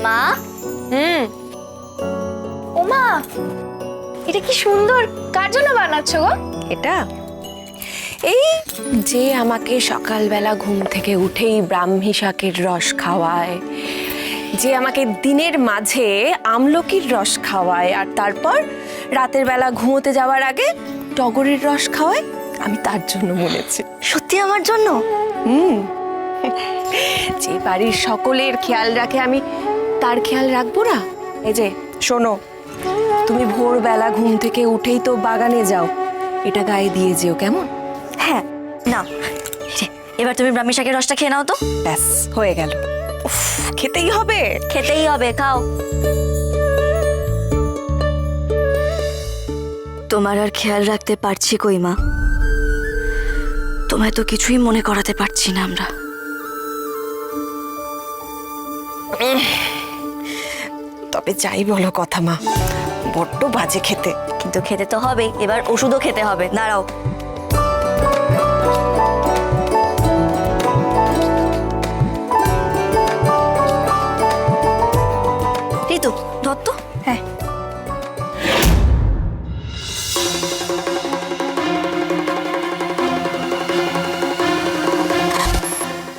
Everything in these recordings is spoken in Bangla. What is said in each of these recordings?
মা। ওমা, এটা কি সুন্দর, কার জন্য বানাচ্ছো গো? এটা এই যে আমাকে সকালবেলা ঘুম থেকে উঠেই ব্রাহ্মী শাকের রস খাওয়ায়, যে আমাকে দিনের মাঝে আমলকির রস খাওয়ায়, আর তারপর রাতের বেলা ঘুমোতে যাওয়ার আগে টগরের রস খাওয়ায়, আমি তার জন্য বলেছি। সত্যি আমার জন্য? যে বাড়ির সকলের খেয়াল রাখে, আমি তার খেয়াল রাখবো না? এই যে শোনো, তুমি ভোরবেলা ঘুম থেকে উঠেই তো বাগানে যাও, এটা গায়ে দিয়ে যেও, কেমন? হ্যাঁ, না এবার তুমি ব্রাহ্মী শাকের রসটা খেয়ে নাও তো। ব্যাস হয়ে গেল। উফ, খেতেই হবে। খেতেই হবে, খাও। তোমার আর খেয়াল রাখতে পারছি কই মা? তোমায় তো কিছুই মনে করাতে পারছি না আমরা। তবে যাই বলো কথা মা, বড্ড বাজে খেতে। কিন্তু খেতে তো হবে, এবার ওষুধও খেতে হবে। দাঁড়াও। ঋতু দত্ত। হ্যাঁ,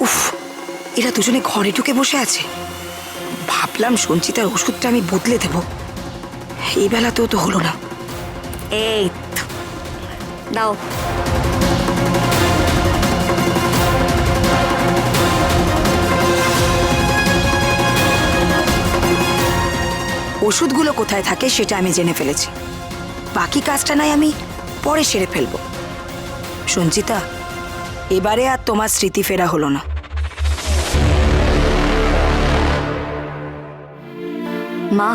উফ, এরা দুজনে ঘরে ঢুকে বসে আছে। ভাবলাম সঞ্চিতার ওষুধটা আমি বদলে দেব, এই বেলাতেও তো হলো না। এই তো, দাও। ওষুধগুলো কোথায় থাকে সেটা আমি জেনে ফেলেছি, বাকি কাজটা নয় আমি পরে সেরে ফেলবো। সঞ্চিতা, এবারে আর তোমার স্মৃতি ফেরা হলো না। মা,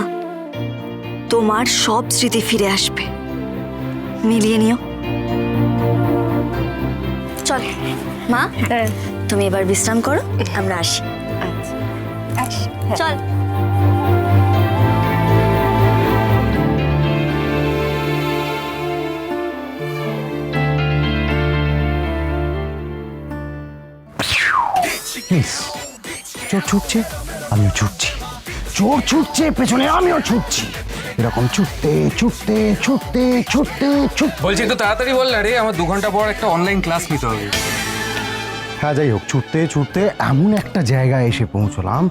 তোমার সব স্মৃতি ফিরে আসবে, মিলিয়ে নিও। চল মা, তুমি এবার বিশ্রাম করো, আমরা আসি। চল। প্লিজ, চোর ছুটছে আমিও ছুটছি, চোর ছুটছে পেছনে আমিও ছুটছি, এরকম ছুটতে ছুটতে ছুটতে ছুটতে ছুটতে। বলছি একটু তাড়াতাড়ি বল না রে, আমার 2 ঘন্টা পর একটা অনলাইন ক্লাস নিতে হবে। হ্যাঁ, যাই হোক, ছুটতে ছুটতে এমন একটা জায়গায় এসে পৌঁছলাম,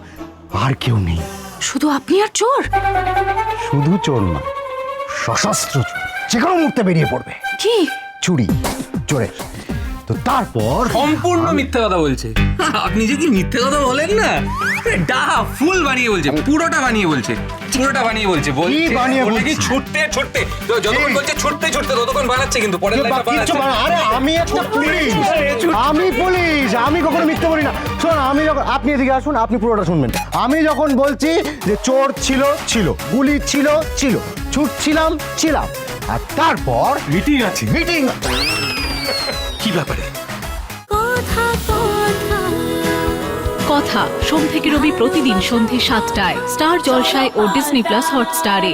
আর কেউ নেই। শুধু আপনি আর চোর? শুধু চোর না, সশস্ত্র চোর, যে কোনো মুহূর্তে বেরিয়ে পড়বে। কি চুরি চোরের। তো তারপর সম্পূর্ণ মিথ্যে কথা বলছে। আপনি যে কি মিথ্যে কথা বলেন না, ফুল বানিয়ে বলছে, পুরোটা বানিয়ে বলছে, পুরোটা বানিয়ে বলছে। কি বানিয়ে বলছে কি বলছে? ছুটতে ছুটতে, তো যতক্ষণ বলছে ছুটতে ছুটতে ততক্ষণ বানাচ্ছে, কিন্তু পরের লাইনটা বানাচ্ছে। আরে আমি একটা পুলিশ, আমি পুলিশ, আমি কখনো মিথ্যে বলি না। শোন, আমি যখন, আপনি এদিকে আসুন, আপনি পুরোটা শুনবেন। আমি যখন বলছি যে চোর ছিল ছিল, গুলি ছিল ছিল, ছুটছিলাম ছিলাম, আর তারপর মিটিং আছে। মিটিং। কি ব্যাপারে? কথা সোম থেকে রবি প্রতিদিন সন্ধে 7টায় স্টার জলসায় ও ডিজনি প্লাস হটস্টারে।